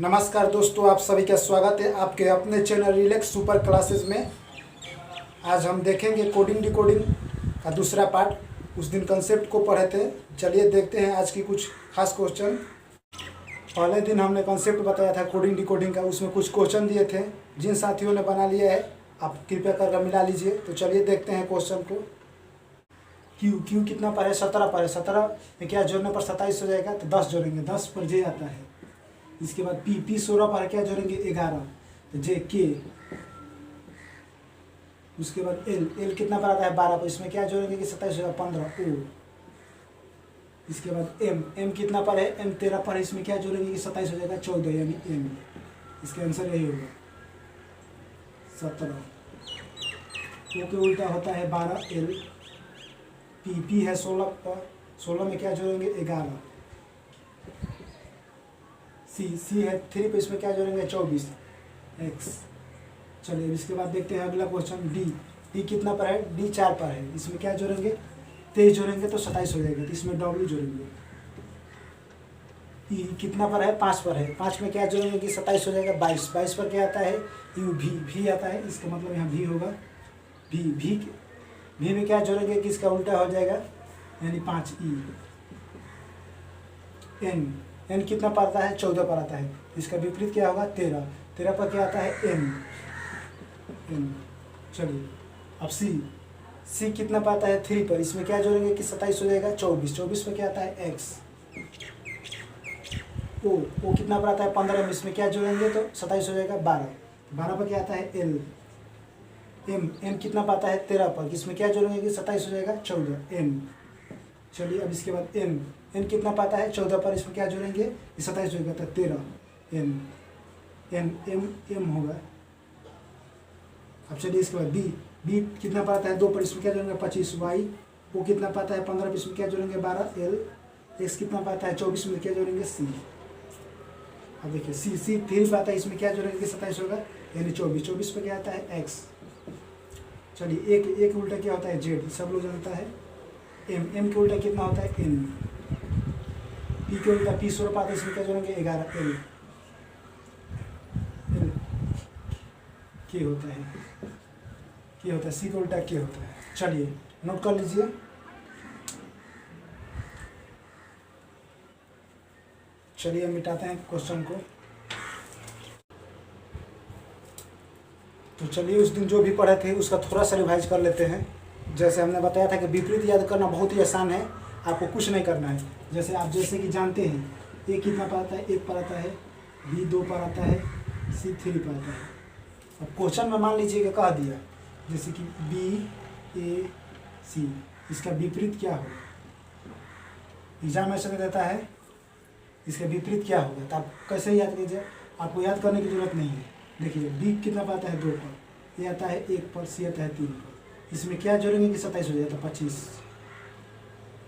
नमस्कार दोस्तों, आप सभी का स्वागत है आपके अपने चैनल रिलैक्स सुपर क्लासेस में। आज हम देखेंगे कोडिंग डिकोडिंग का दूसरा पार्ट। उस दिन कंसेप्ट को पढ़े थे, चलिए देखते हैं आज की कुछ खास क्वेश्चन। पहले दिन हमने कंसेप्ट बताया था कोडिंग डिकोडिंग का, उसमें कुछ क्वेश्चन दिए थे। जिन साथियों ने बना लिया है आप कृपया कर मिला लीजिए। तो चलिए देखते हैं क्वेश्चन को। क्यू कितना पर है? 17 पर है। 17 में क्या जोड़ने पर 27 हो जाएगा? तो 10 जोड़ेंगे, 10 पर जे आता है। इसके बाद पी 16 पर क्या जोड़ेंगे? 11, तो जे के। उसके बाद एल कितना पर आता है? 12 पर। इसमें क्या जोड़ेंगे कि 27 होगा? 15 ओ। इसके बाद एम कितना पर है? एम 13 पर है। इसमें क्या जोड़ेंगे कि 27 हो जाएगा? 14, यानी एम। इसका आंसर यही होगा 17। ओ के उल्टा होता है 12 एल। पी है 16 पर, 16 में क्या जोड़ेंगे? 11। सी है 3 पे, इसमें क्या जोड़ेंगे? 24 एक्स। चलिए इसके बाद देखते हैं अगला क्वेश्चन। डी कितना पर है? डी 4 पर है। इसमें क्या जोड़ेंगे? 23 जोड़ेंगे तो 27 हो जाएगा, तो इसमें डब्ल्यू जोड़ेंगे। ई कितना पर है? 5 पर है। 5 में क्या जोड़ेंगे कि 27 हो जाएगा? 22। 22 पर क्या आता है? यू भी आता है। इसका मतलब यहाँ भी होगा। भी में क्या जोड़ेंगे कि इसका उल्टा हो जाएगा, यानी 5 ई। एन कितना पर आता है? 14 पर आता है। इसका विपरीत क्या होगा? 13। 13 पर क्या आता है? एन। चलिए अब सी कितना पर आता है? 3 पर। इसमें क्या जोड़ेंगे कि 27 हो जाएगा? 24। 24 पर क्या आता है? एक्स। ओ कितना पर आता है? 15 में। इसमें क्या जोड़ेंगे तो 27 हो जाएगा? 12। 12 पर क्या आता है? एल। एम कितना पर आता है? 13 पर। इसमें क्या जोड़ेंगे कि 27 हो जाएगा? 14 एम। चलिए अब इसके बाद एन कितना पाता है? 14 पर। इसमें क्या जोड़ेंगे? 27 होगा तो 13 एम होगा। अब चलिए इसके बाद बी कितना पाता है? 2 पर। इसमें क्या जोड़ेंगे? 25 वाई। वो कितना पाता है? 15 पर। इसमें क्या जोड़ेंगे? 12 एल। एक्स कितना पाता है? 24 में। क्या जोड़ेंगे? सी। अब देखिए सी 3 पाता है। इसमें क्या जोड़ेंगे? 27 होगा, यानी 24। 24 पर क्या आता है? एक्स। चलिए एक उल्टा क्या होता है? जेड, सब लोग जानता है। एम के उल्टा कितना होता है? एन। पी के उल्टा पी 16 पाता है। इसमें क्या जोड़ेंगे? 11 एल के होता है। के होता है सी के उल्टा के होता है। चलिए नोट कर लीजिए। चलिए मिटाते हैं क्वेश्चन को। तो चलिए उस दिन जो भी पढ़े थे उसका थोड़ा सा रिवाइज कर लेते हैं। जैसे हमने बताया था कि विपरीत याद करना बहुत ही आसान है, आपको कुछ नहीं करना है। जैसे कि जानते हैं ए कितना पर आता है? 1 पर आता है। बी 2 पर आता है। सी 3 पर आता है। अब क्वेश्चन में मान लीजिए कि कह दिया जैसे कि बी ए सी, इसका विपरीत क्या होगा? एग्जाम ऐसे में देता है इसका विपरीत क्या होगा, तो आप कैसे याद कीजिए, आपको याद करने की जरूरत नहीं है। देखिए बी कितना पर आता है? 2 पर। ये आता है 1 पर। सी आता है 3 पर। इसमें क्या जोड़ेंगे कि 27 हो जाएगा? तो 25।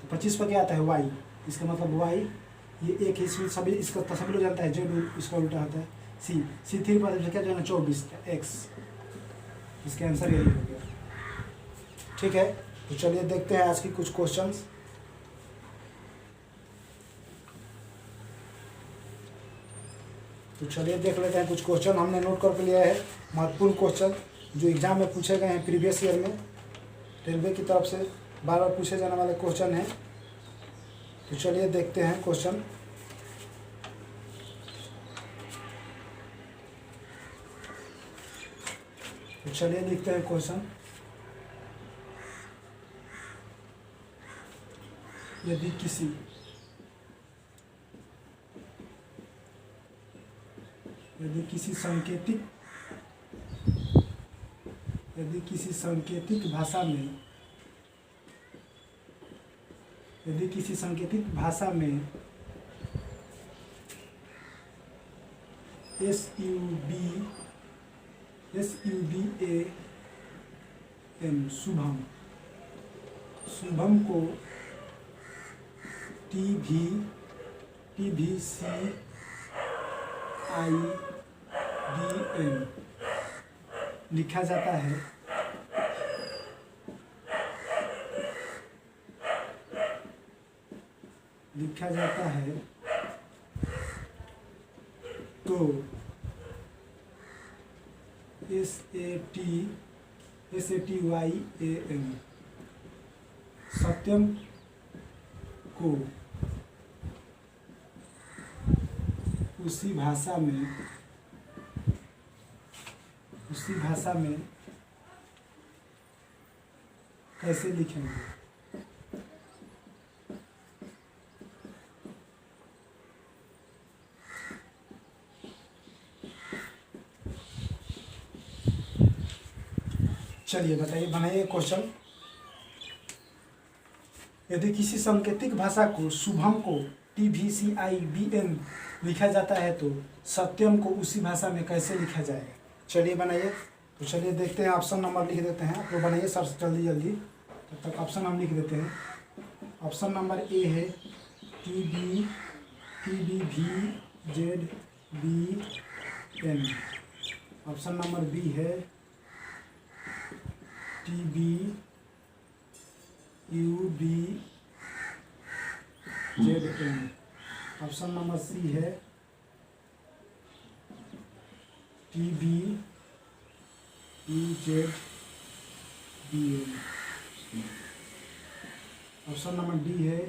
तो 25 पर क्या आता है? वाई। इसका मतलब वाई ये 1 है। इसमें सभी इसका सभी लोग जानता है जेड, इसका उल्टा होता है सी 3 पर। क्या जो है 24 एक्स। इसका आंसर यही हो गया। ठीक है, तो चलिए देखते हैं आज की कुछ क्वेश्चंस। तो चलिए देख लेते हैं कुछ क्वेश्चन हमने नोट करके लिया है, महत्वपूर्ण क्वेश्चन जो एग्जाम में पूछे गए हैं प्रीवियस ईयर में। रेलवे की तरफ से बार बार पूछे जाने वाले क्वेश्चन हैं। तो चलिए देखते हैं क्वेश्चन। तो चलिए लिखते हैं क्वेश्चन। यदि किसी सांकेतिक भाषा में SUBAM शुभम को TVCIDM लिखा जाता है। तो SATYAM सत्यम को उसी भाषा में कैसे लिखेंगे। चलिए बताइए, बनाइए क्वेश्चन। यदि किसी सांकेतिक भाषा को शुभम को TVCIBM लिखा जाता है तो सत्यम को उसी भाषा में कैसे लिखा जाएगा। चलिए बनाइए। तो चलिए देखते हैं, ऑप्शन नंबर लिख देते हैं। आप लोग बनाइए सर जल्दी जल्दी, तब तक ऑप्शन हम लिख देते हैं। ऑप्शन नंबर ए है TBVZBN। ऑप्शन नंबर बी है TBUBZN। ऑप्शन नंबर सी है TBUZBN। ऑप्शन नंबर डी है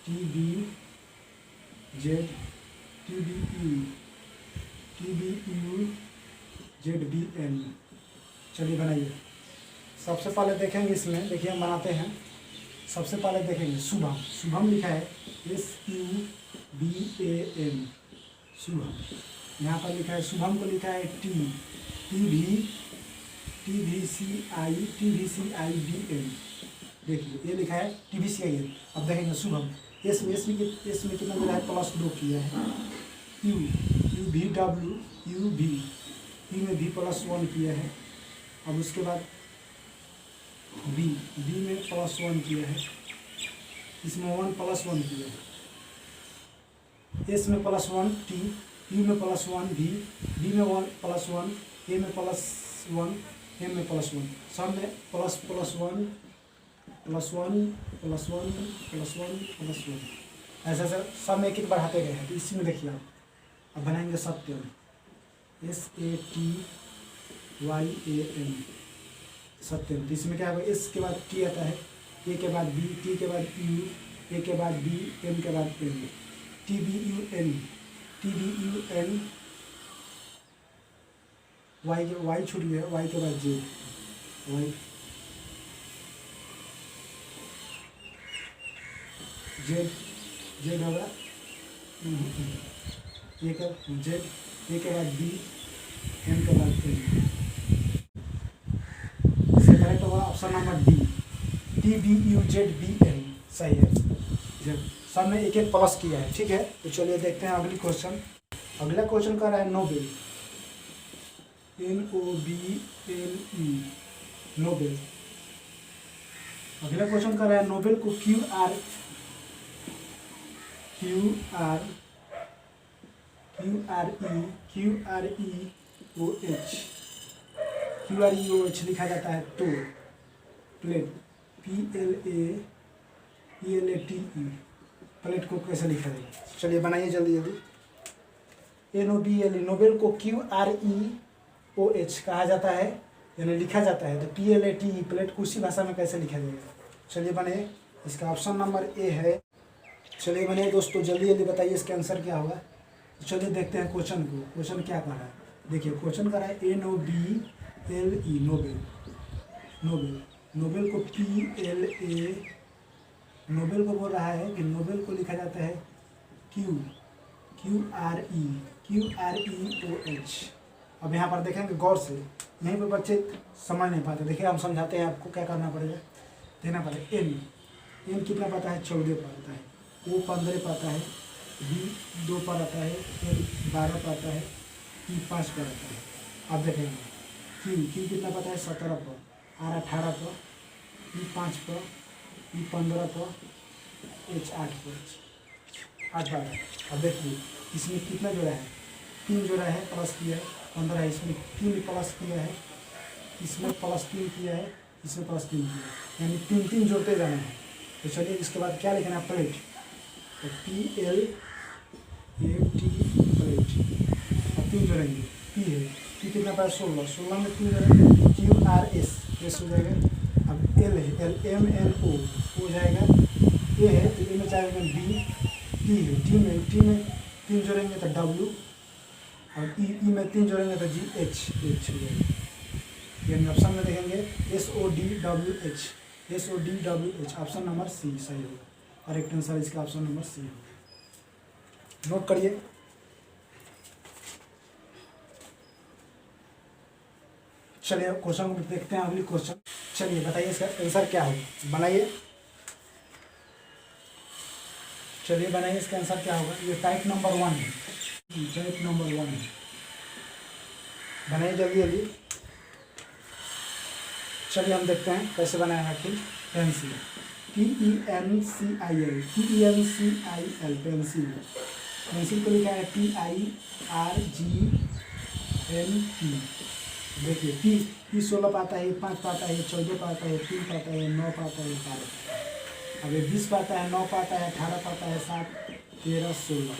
TBUZBN। चलिए बनाइए। सबसे पहले देखेंगे इसमें, देखिए हम बनाते हैं। सबसे पहले देखेंगे शुभम। शुभम लिखा है SUBAM शुभम। यहाँ पर लिखा है शुभम को लिखा है TVCIBM। देखिए ये लिखा है TVCIBM। अब देखेंगे शुभम, एस में कितना मिला है, +2 किया है। UV में भी +1 किया है। अब उसके बाद बी में +1 किया है, इसमें 1 +1 किया है। एस में +1 T, यू में +1 V, बी में 1 +1, ए में +1, एम में +1, सब में +1 ऐसा सब में एक बढ़ाते गए हैं। तो इसी में देखिए आप अब बनाएंगे सत्यम SATYAM सत्यम। तो इसमें क्या होगा, एस के बाद टी आता है, ए के बाद बी, टी के बाद यू, ए के बाद बी, एम के बाद एम। TBUN वाई छूट गया, वाई के बाद जे, वाई जेड होगा, ए के बाद बी, एम के बाद एम। इसका करेक्ट होगा ऑप्शन नंबर डी TBUZBN सही है। सब में एक प्लस किया है, ठीक है। तो चलिए देखते हैं अगली क्वेश्चन। अगला क्वेश्चन कर रहा है नोबेल, NOBLE नोबेल। अगला क्वेश्चन कर रहा है नोबेल को QREOH लिखा जाता है तो प्लेट PLATE प्लेट को कैसे लिखा जाएगा। चलिए बनाइए जल्दी जल्दी। NOBLE नोबेल को QREOH कहा जाता है यानी लिखा जाता है, तो PLATE प्लेट को उसी भाषा में कैसे लिखा जाएगा। चलिए बनाइए। इसका ऑप्शन नंबर ए है। चलिए बनाइए दोस्तों, जल्दी जल्दी बताइए इसका आंसर क्या होगा। तो चलिए देखते हैं क्वेश्चन को। क्वेश्चन क्या कर रहा है, देखिए क्वेश्चन कर रहा है NOBLE नोबेल को PLA नोबेल को बोल रहा है कि नोबेल को लिखा जाता है QREOH। अब यहाँ पर देखेंगे गौर से, यहीं पर बच्चे समझ नहीं पाते। देखिए हम समझाते हैं आपको, क्या करना पड़ेगा, देना पड़ेगा एन कितना पता है, 14 पर आता है, O 15 पर आता है, B 2 पर आता है, L 12 पर आता है, E 5 पर आता है। अब देखेंगे Q कितना पता है, 17 पर, R 18 पर, E 5 पर, E 15 पर, H 8 पर, 8 12। अब देखिए इसमें कितना जोड़ा है, 3 जोड़ा है, प्लस किया है, 15 है। इसमें 3 प्लस किया है, इसमें +3 किया है, इसमें +3 किया है, यानी 3 जोड़ते जाना है। तो चलिए इसके बाद क्या लिखना है, प्लेट, तो PLAT प्लेट। 3 जोड़ेंगे, पी है, पी कितना पाया 16, 16 में 3 जोड़ेंगे, क्यू आर एस, एस हो जाएगा। अब एल है, एल एम एन ओ हो जाएगा, ए है तो ए में चाहेंगे बी, टी है, टी में 3 जोड़ेंगे तो डब्ल्यू, और ई में 3 जोड़ेंगे तो जी एच हो जाएगा। यानी ऑप्शन में देखेंगे S O D W H, option number C सही होगा। करेक्ट आंसर इसका ऑप्शन नंबर सी होगा। नोट करिए। चलिए क्वेश्चन को देखते हैं, अगली क्वेश्चन। चलिए बताइए इसका आंसर क्या होगा, बनाइए। चलिए बनाइए इसका आंसर क्या होगा। ये टाइप नंबर 1 है, टाइप नंबर 1 है, बनाइए जल्दी जल्दी। चलिए हम देखते हैं कैसे बनाया है। आखिर पेंसिल, PENCIL, पेंसिल, पेंसिल को लिखा है PIRGNT। देखिए पी 16 पाता है, 5 पाता है, 14 पाता है, 3 पाता है, 9 पाता है, 12 पाता है। अब ये 20 पाता है, 9 पाता है, 18 पाता है, 7, 13, 16।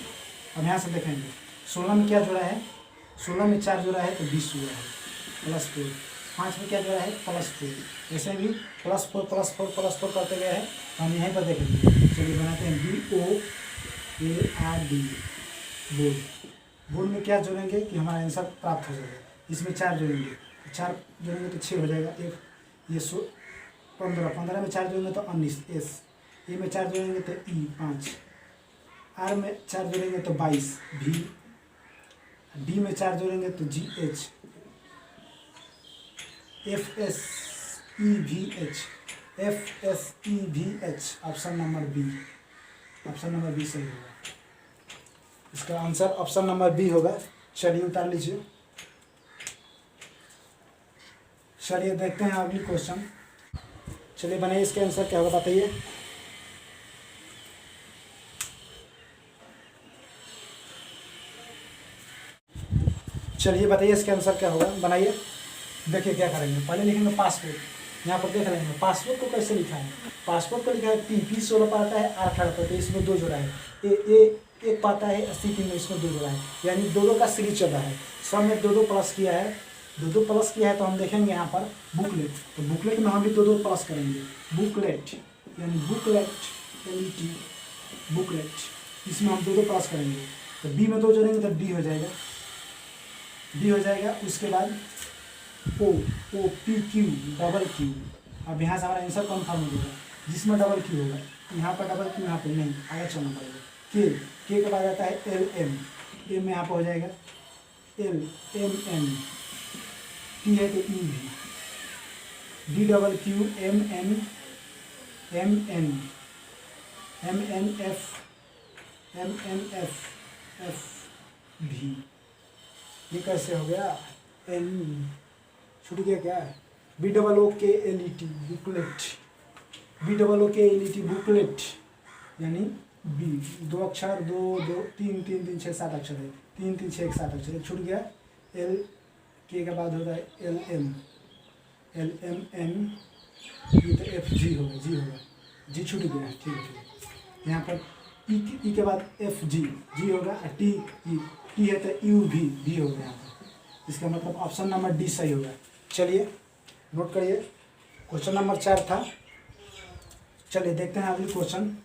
अब यहाँ से देखेंगे 16 में क्या जोड़ा है, 16 में 4 जोड़ा है तो 20 हुआ है, +4। 5 में क्या जोड़ा है, +4। ऐसे भी +4 +4 करते गए हैं। हम यहीं पर देखेंगे। चलिए बनाते हैं BOARD, बोर्ड। बोर्ड में क्या जोड़ेंगे कि हमारा आंसर प्राप्त हो जाएगा। इसमें 4 जोड़ेंगे, 4 जोड़ेंगे तो 6 हो जाएगा। एक ये 15 में 4 जोड़ेंगे तो 19, एस। ए में 4 जोड़ेंगे तो ई, 5। आर में 4 जोड़ेंगे तो 22, भी। डी में 4 जोड़ेंगे तो G, H. FSEVH, option number B, option number B सही होगा। इसका आंसर ऑप्शन नंबर बी होगा। चलिए उतार लीजिए। चलिए देखते हैं अगली क्वेश्चन। चलिए बनाइए इसका आंसर क्या होगा, बताइए। चलिए बताइए इसका आंसर क्या होगा, बनाइए। देखिए क्या करेंगे, पहले लिखेंगे पासपोर्ट। यहाँ पर देख लेंगे पासपोर्ट को कैसे लिखा है। पासपोर्ट को लिखा है पी 16 पाता है, आर 18 पाता है, इसमें 2 जोड़ा है। एक पाता है 80 3 में, इसमें 2 जोड़ा है, यानी 2 का सीरीज चल रहा है। सब में 2 प्लस किया है, 2 प्लस किया है। तो हम देखेंगे यहाँ पर बुकलेट, तो बुकलेट में हम भी 2 प्लस करेंगे। बुकलेट यानी बुकलेट, LET, बुकलेट, इसमें हम 2 प्लस करेंगे। तो बी में 2 जोड़ेंगे तो डी हो जाएगा, डी हो जाएगा। उसके बाद OPQ, डबल क्यू। अब यहाँ से हमारा आंसर कन्फर्म हो जाएगा, जिसमें डबल क्यू होगा। यहाँ पर डबल क्यू, यहाँ पर नहीं, आगे चलना पड़ेगा। के के बाद आता है LM, एम यहाँ पर हो जाएगा LMN। टी है तो EV, DQQ MNF FV। ये कैसे हो गया, N छूट गया क्या, BOOKLET, बुकलेट, BOOKLET, बुकलेट, यानी बी। 2 अक्षर, 2 2 3 3 3 6 7 अक्षर है, 3 3 6 7 अक्षर, छूट गया। L के बाद होता है LMN, ये तो FG होगा, जी होगा, जी छूट गया। ठीक है, यहाँ पर ई के बाद FG, जी होगा। टी है तो UV, भी होगा यहाँ पर। इसका मतलब ऑप्शन नंबर डी सही होगा। चलिए नोट करिए, क्वेश्चन नंबर 4 था। चलिए देखते हैं अगली क्वेश्चन।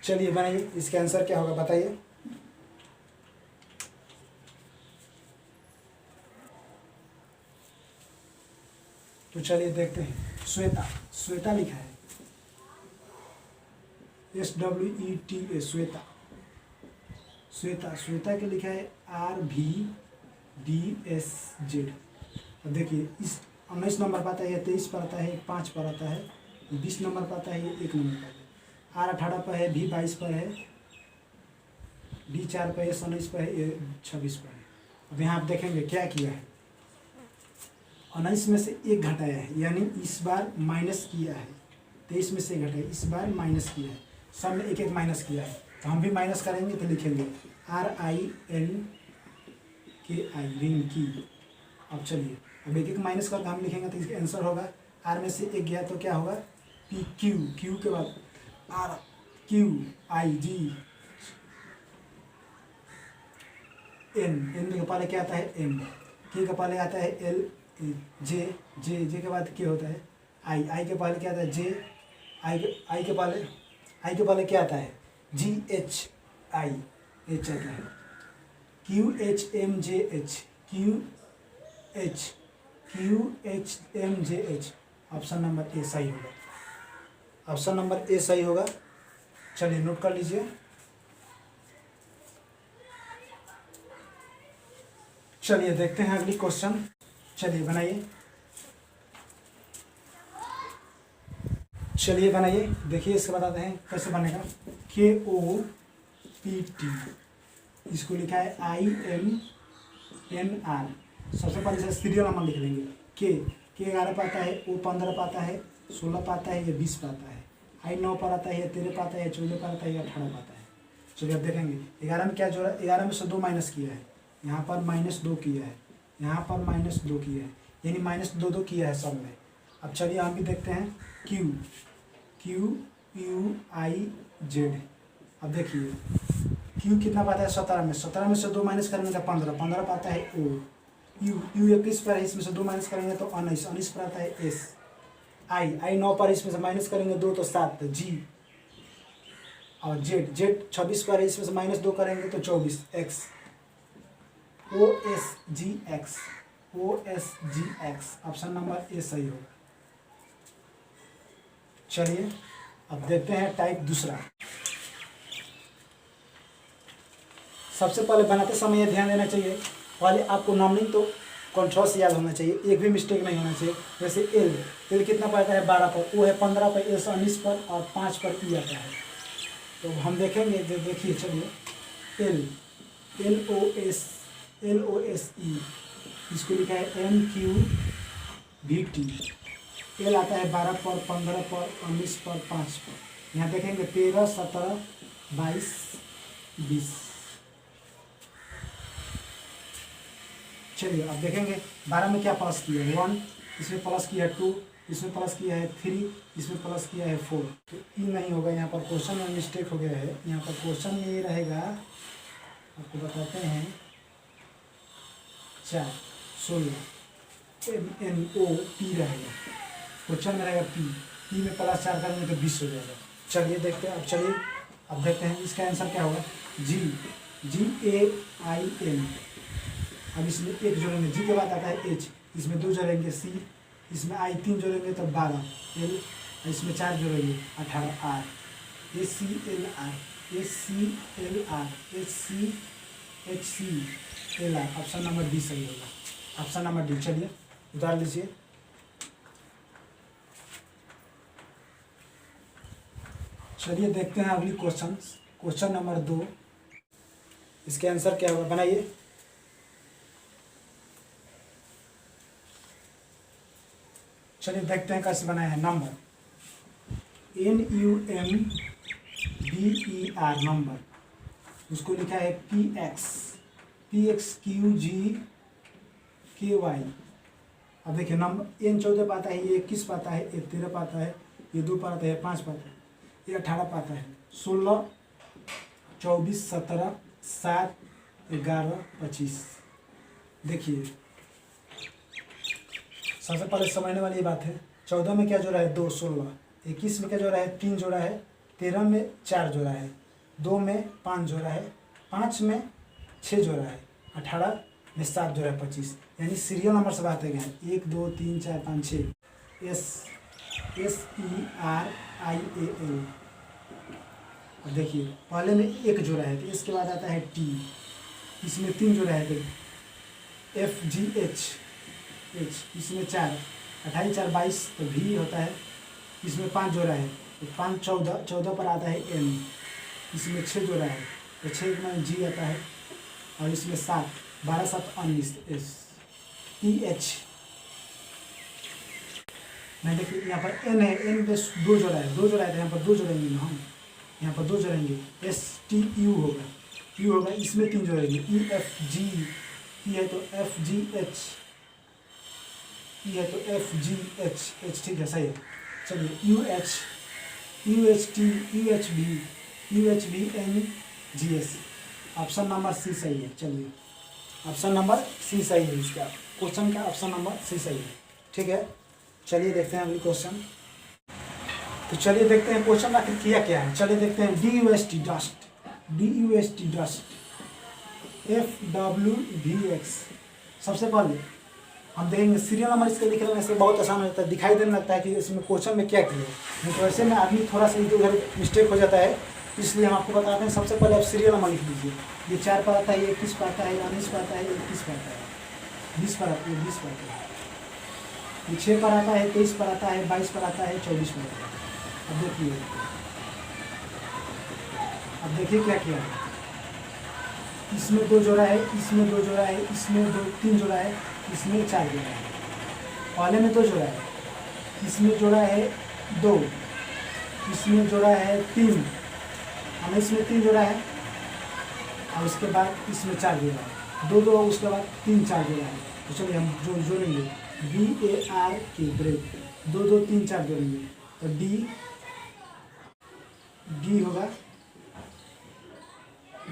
चलिए बनाइए, इसका आंसर क्या होगा, बताइए। तो चलिए देखते हैं। श्वेता, श्वेता लिखा है SWETA, श्वेता, श्वेता, श्वेता के लिखा है RVDSZ। अब देखिए इस 19 नंबर पर आता है, 23 पर आता है, 5 पर आता है, 20 नंबर पर आता है, 1 नंबर पर आता है। R 18 पर है, V 22 पर है, D 4 पर है, 19 पर है, 26 पर है। अब यहाँ आप देखेंगे क्या किया है, 19 में से 1 घटाया है, यानी इस बार माइनस किया है। 23 में से 1 घटाया, इस बार माइनस किया है। सब में 1 माइनस किया है, तो हम भी माइनस करेंगे तो लिखेंगे RINKI, रिंकी। अब चलिए, अब 1 माइनस करके हम लिखेंगे तो इसका आंसर होगा, R में से 1 गया तो क्या होगा, PQ, Q के बाद RQIG, एन के पहले क्या आता है एम, के के पहले आता है एल, जे के बाद के होता है आई के पहले क्या आता है जे, आई के पहले क्या आता है जी एच आई, एच आता है Q H M J H, Q H M J H. Option number A सही होगा, ऑप्शन नंबर ए सही होगा। चलिए नोट कर लीजिए। चलिए देखते हैं अगली क्वेश्चन। चलिए बनाइए, देखिए इसके बताते हैं कैसे बनेगा। KOPT, इसको लिखा है IMNR। सबसे पहले इसे सीरियल नंबर लिख लेंगे। के 11 पर आता है, O 15 पर आता है, 16 पर आता है, ये 20 पर आता है, I 9 पर आता है, ये 13 पर आता है, 14 पर आता है, ये 18 पर आता है। चलिए अब देखेंगे 11 में क्या जोड़ा, 11 में से 2 माइनस किया है, यहाँ पर -2 किया है, यहाँ पर -2 किया है, यानी -2 किया है सब में। अब चलिए हम भी देखते हैं QUIZ। अब देखिए Q कितना पाता है 17 में, 17 में से 2 माइनस करेंगे तो 15 पाता है O। U 21 पर है, इसमें से 2 माइनस करेंगे तो 19 पर आता है S। I 9 पर, इसमें से माइनस करेंगे 2 तो 7 तो G। और Z 26 पर है, इसमें से -2 करेंगे तो 24 X। OSGX, option number A सही होगा। चलिए अब देखते हैं टाइप दूसरा। सबसे पहले बनाते समय यह ध्यान देना चाहिए, पहले आपको नंबरिंग तो कॉन्ट्रास्ट याद होना चाहिए, एक भी मिस्टेक नहीं होना चाहिए। जैसे एल कितना पड़ता है 12 पर, ओ है 15 पर, एल 19 पर और 5 पर ई आता है। तो हम देखेंगे, देखिए चलिए LOSE, इसको लिखा है MQVT। एल आता है 12 पर, 15 पर, 19 पर, 5 पर। यहाँ देखेंगे 13, 17, 22, 20। चलिए अब देखेंगे 12 में क्या प्लस किया है 1, इसमें प्लस किया है 2, इसमें प्लस किया है 3, इसमें प्लस किया है 4। तो ई नहीं होगा, यहाँ पर क्वेश्चन में मिस्टेक हो गया है। यहाँ पर क्वेश्चन में ये रहेगा, आपको बताते हैं 4, 16 MNOP रहेगा, क्वेश्चन में रहेगा पी में प्लस 4 करेंगे तो 20 हो जाएगा। चलिए देखते हैं, अब देखते हैं इसका आंसर क्या होगा। GAIN। अब इसमें एक जोड़ेंगे, जी के बाद आता है H, इसमें 2 जोड़ेंगे C, इसमें I 3 जोड़ेंगे तो 12 L, इसमें 4 जोड़ेंगे 18 R, ACLR, HCLR। Option number D सही होगा, ऑप्शन नंबर डी। चलिए उतार लीजिए। चलिए देखते हैं अगली क्वेश्चन नंबर 2। इसके आंसर क्या होगा, बनाइए। चलिए देखते हैं कैसे बनाया है। नंबर NUMBER, नंबर, उसको लिखा है PXQGKY। अब देखिए नंबर N 14 पाता है, ये 21 पाता है, ये 13 पाता है, ये 2 पाता है, 5 पाता है, ये 18 पाता है, 16, 24, 17, 7, 11, 25। देखिए सबसे पहले समझने वाली ये बात है, 14 में क्या जोड़ा है 2, 16, 21 में क्या जोड़ा है 3 जोड़ा है, 13 में 4 जोड़ा है, 2 में 5 जोड़ा है, 5 में 6 जोड़ा है, 18 में 7 जोड़ा है, 25। यानी सीरियल नंबर से बात है 1 2 3 4 5 6। SERIAL। अब देखिए पहले में 1 जोड़ा है तो इसके बाद आता है T, इसमें 3 जोड़ा है तो FGH, इसमें 4, 28 4 22 तो V होता है, इसमें 5 जोड़ा है तो 5 14 पर आता है M, इसमें 6 जोड़ा है तो 6 में G आता है, और इसमें 7, 12 7 19 SEH। नहीं देखिए यहाँ पर N है, N पे 2 जोड़ा है, 2 जोड़ा है तो यहाँ पर 2 जोड़ेंगे ना हम, यहाँ पर 2 जोड़ेंगे, STU होगा, U होगा, इसमें 3 जोड़ेंगे, EFG, E है तो FGH, E है तो FGH, H ठीक है सही है। चलिए UH, UHT, UHV, UHVNGS। Option number C सही है। चलिए ऑप्शन नंबर सी सही है इसका, क्वेश्चन का ऑप्शन नंबर सी सही है। ठीक है, चलिए देखते हैं अगली क्वेश्चन। तो चलिए देखते हैं क्वेश्चन आखिर किया क्या है। चलिए देखते हैं DUST dust, DUST dust FWVX। सबसे पहले हम देखेंगे सीरियल नंबर इसके लिखने में से बहुत आसान हो जाता है, दिखाई देने लगता है कि इसमें क्वेश्चन में क्या किया है, नहीं तो ऐसे में आदमी थोड़ा सा इधर उधर मिस्टेक हो जाता है। इसलिए हम आपको बताते हैं, सबसे पहले आप सीरियल नंबर लिख लीजिए। ये 4 पर आता है, 21 पर आता है, 19 पर आता है, 21 पर आता है, 20 पर आता है, 20 पर आता है, ये 6 पर आता है, 23 पर आता है, 22 पर आता है, 24 पर आता है। अब देखिए क्या किया है। इसमें 2 जोड़ा है, इसमें 2 जोड़ा है, इसमें 3 जोड़ा है, इसमें 4 जोड़ा है। पहले में 2 जोड़ा है, इसमें जोड़ा है 2, इसमें जोड़ा है 3, हमें इसमें 3 जोड़ा है, और उसके बाद इसमें 4 जोड़ा है, 2 2, उसके बाद 3 4 जोड़ा है। तो चलिए हम जोड़ेंगे BARK ब्रेक, 2 2 3 4 जोड़ेंगे तो डी होगा,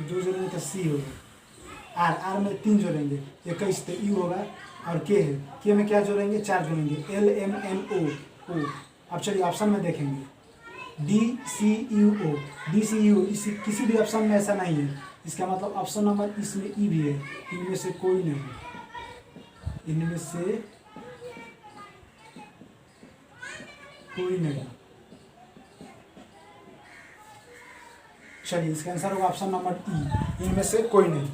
2 जोड़ेंगे तो C होगा, R में 3 जोड़ेंगे 21 तो U होगा, और K है, K में क्या जोड़ेंगे 4 जोड़ेंगे LMNO। अब चलिए ऑप्शन में देखेंगे DCUO, DCU इसी किसी भी ऑप्शन में ऐसा नहीं है, इसका मतलब ऑप्शन नंबर इसमें E भी है, इनमें से कोई नहीं, इनमें से कोई नहीं। चलिए इसका आंसर होगा ऑप्शन नंबर E, इनमें से कोई नहीं।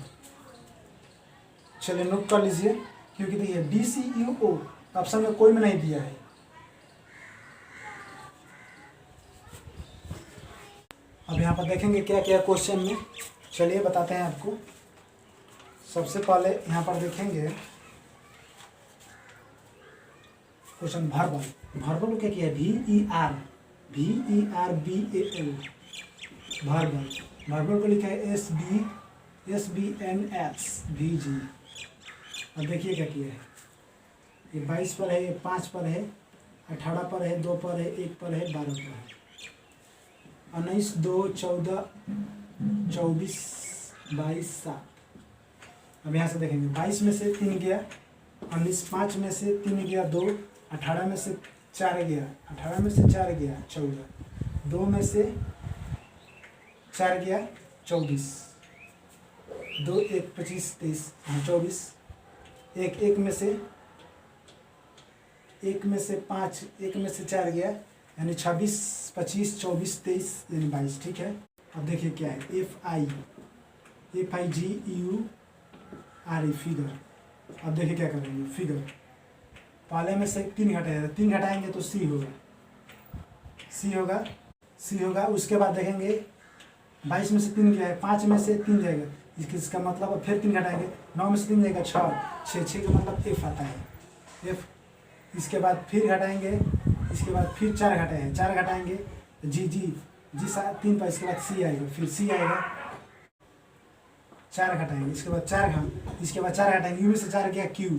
चलिए नोट कर लीजिए, क्योंकि देखिए DCUO ऑप्शन में कोई में नहीं दिया है। अब यहाँ पर देखेंगे क्या क्या क्वेश्चन में, चलिए बताते हैं आपको। सबसे पहले यहाँ पर देखेंगे क्वेश्चन वर्बल को क्या किया है, VERBAL वर्बल को लिखा है SBNS अब देखिए क्या किया है, ये 22 पर है, ये 5 पर है, 18 पर है, 2 पर है, 1 पर है, 12 पर है, 19 2 14 24 22 7। अब यहाँ से देखेंगे 22 में से 3 गया, 19 5 में से 3 गया 2, 18 में से 4 गया, 18 में से 4 गया 14, 2 में से 4 गया 24, 2 1 25 23 24, 1 में से 5 1 में से 4 गया, यानी 26 25 24 23 यानी 22। ठीक है, अब देखिए क्या है, FIGURE फिगर। अब देखिए क्या करेंगे, फिगर पहले में से 3 घटाएगा, 3 घटाएंगे तो C होगा। उसके बाद देखेंगे 22 में से 3 गया है, 5 में से 3 जाएगा, इसका मतलब फिर 3 घटाएंगे, 9 में से 3 जाएगा 6 का मतलब F आता है, F। इसके बाद फिर घटाएंगे, इसके बाद फिर 4 घटाएंगे जी 3 पर, इसके बाद C आएगा, फिर C आएगा, 4 घटाएंगे, इसके बाद 4 घटाएंगे, U में से 4 गया Q,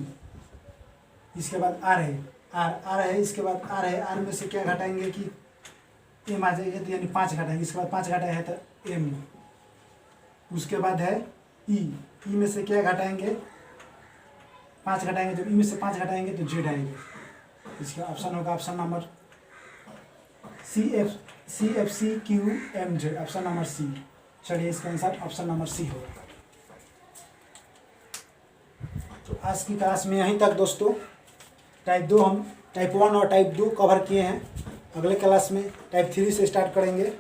इसके बाद R है, इसके बाद R है, R में से क्या घटाएंगे कि M आ जाएगा, तो यानी 5 घटाएंगे, इसके बाद 5 घटाए है तो M। उसके बाद है E में से क्या घटाएंगे, 5 घटाएंगे, जब E में से 5 घटाएंगे तो Z आएगा। इसका ऑप्शन होगा option number CFCQMZ, option number C। चलिए इसका आंसर ऑप्शन नंबर C होगा। तो आज की क्लास में यहीं तक दोस्तों। टाइप 2 हम टाइप 1 और टाइप 2 कवर किए हैं, अगले क्लास में टाइप 3 से स्टार्ट करेंगे।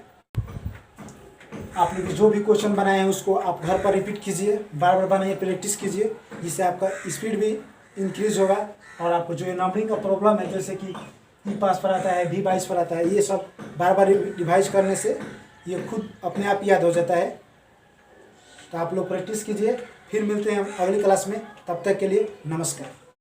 आप लोग जो भी क्वेश्चन बनाए हैं उसको आप घर पर रिपीट कीजिए, बार बार बनाइए, प्रैक्टिस कीजिए, जिससे आपका स्पीड भी इंक्रीज होगा। और आपको जो ये नंबरिंग का प्रॉब्लम है, जैसे कि E5 पर आता है, V22 पर आता है, ये सब बार बार रिवाइज करने से ये खुद अपने आप याद हो जाता है। तो आप लोग प्रैक्टिस कीजिए, फिर मिलते हैं हम अगली क्लास में, तब तक के लिए नमस्कार।